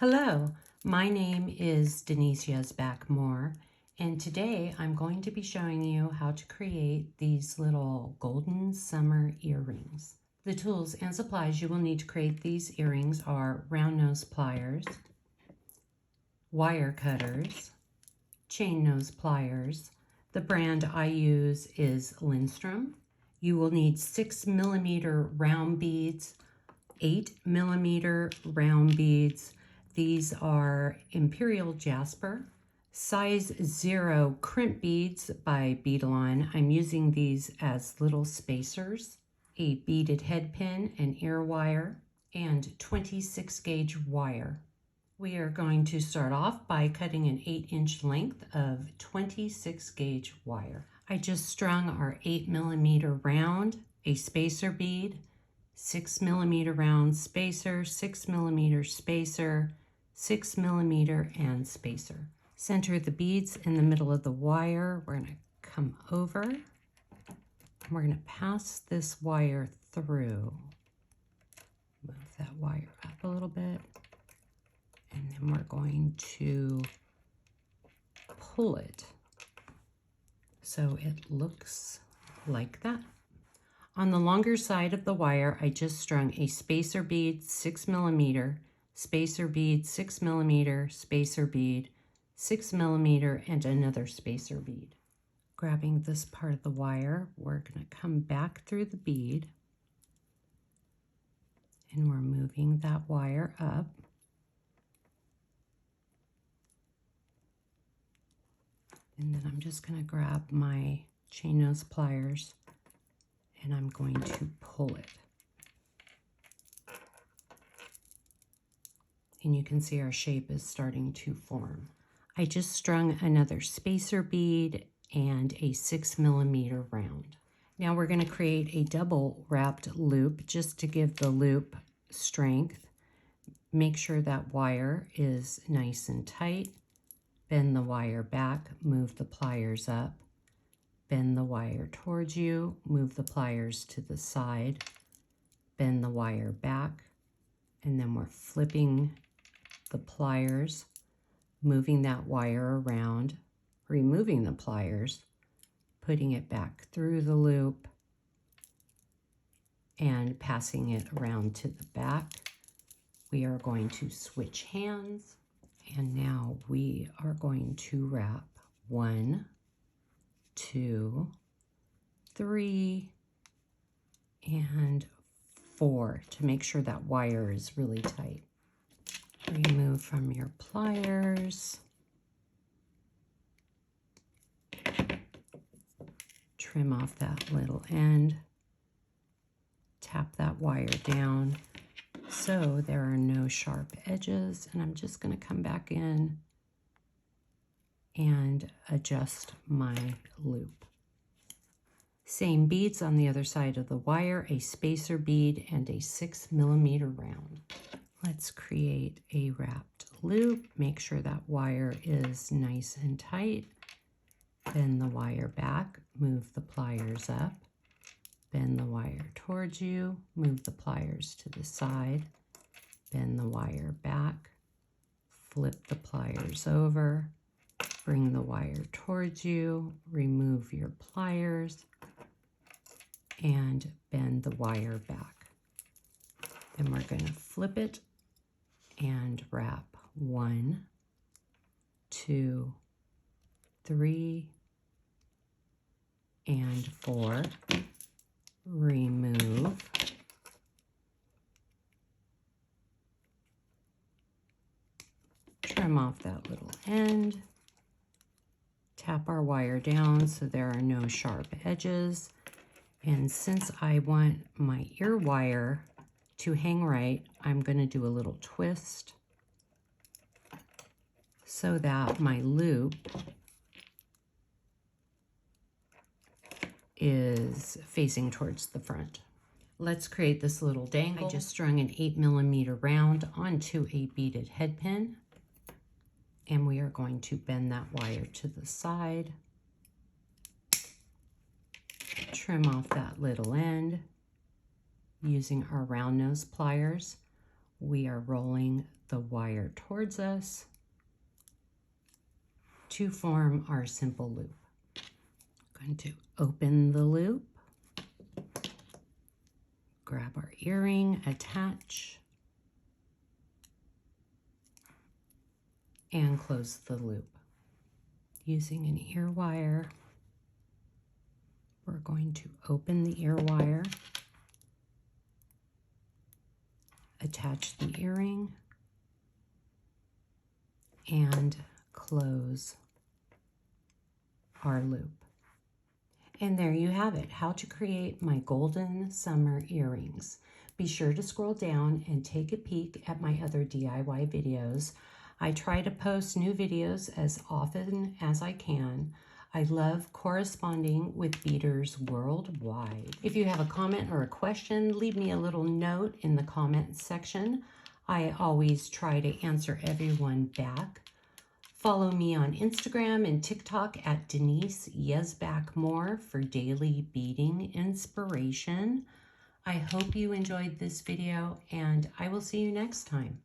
Hello, my name is Denise Yezbak Moore, and today I'm going to be showing you how to create these little golden summer earrings. The tools and supplies you will need to create these earrings are round nose pliers, wire cutters, chain nose pliers. The brand I use is Lindstrom. You will need 6mm round beads, 8mm round beads. These are Imperial Jasper, size 0 crimp beads by Beadalon. I'm using these as little spacers, a beaded head pin, an ear wire, and 26 gauge wire. We are going to start off by cutting an 8-inch length of 26 gauge wire. I just strung our 8mm round, a spacer bead, 6mm round spacer, 6mm spacer, 6mm and spacer. Center the beads in the middle of the wire. We're going to come over and we're going to pass this wire through. Move that wire up a little bit, and then we're going to pull it so it looks like that. On the longer side of the wire, I just strung a spacer bead, 6mm, spacer bead, 6mm, spacer bead, 6mm, and another spacer bead. Grabbing this part of the wire, we're going to come back through the bead, and we're moving that wire up. And then I'm just going to grab my chain nose pliers and I'm going to pull it. And you can see our shape is starting to form. I just strung another spacer bead and a 6mm round. Now we're going to create a double wrapped loop just to give the loop strength. Make sure that wire is nice and tight. Bend the wire back, move the pliers up. Bend the wire towards you, move the pliers to the side, bend the wire back, and then we're flipping the pliers, moving that wire around, removing the pliers, putting it back through the loop, and passing it around to the back. We are going to switch hands, and now we are going to wrap 1, 2, 3, and 4 to make sure that wire is really tight. Remove from your pliers. Trim off that little end. Tap that wire down so there are no sharp edges, and I'm just going to come back in and adjust my loop. Same beads on the other side of the wire, a spacer bead and a 6mm round. Let's create a wrapped loop. Make sure that wire is nice and tight. Bend the wire back, move the pliers up. Bend the wire towards you, move the pliers to the side. Bend the wire back, flip the pliers over. Bring the wire towards you, remove your pliers, and bend the wire back. Then we're going to flip it and wrap 1, 2, 3, and 4. Remove. Trim off that little end. Tap our wire down so there are no sharp edges. And since I want my ear wire to hang right, I'm going to do a little twist so that my loop is facing towards the front. Let's create this little dangle. I just strung an 8mm round onto a beaded head pin. And we are going to bend that wire to the side, trim off that little end using our round nose pliers. we are rolling the wire towards us to form our simple loop. I'm going to open the loop, grab our earring, attach, and close the loop. Using an ear wire, we're going to open the ear wire, attach the earring, and close our loop. And there you have it, how to create my golden summer earrings. Be sure to scroll down and take a peek at my other DIY videos. I try to post new videos as often as I can. I love corresponding with beaders worldwide. If you have a comment or a question, leave me a little note in the comment section. I always try to answer everyone back. Follow me on Instagram and TikTok at Denise Yezbak Moore for daily beading inspiration. I hope you enjoyed this video, and I will see you next time.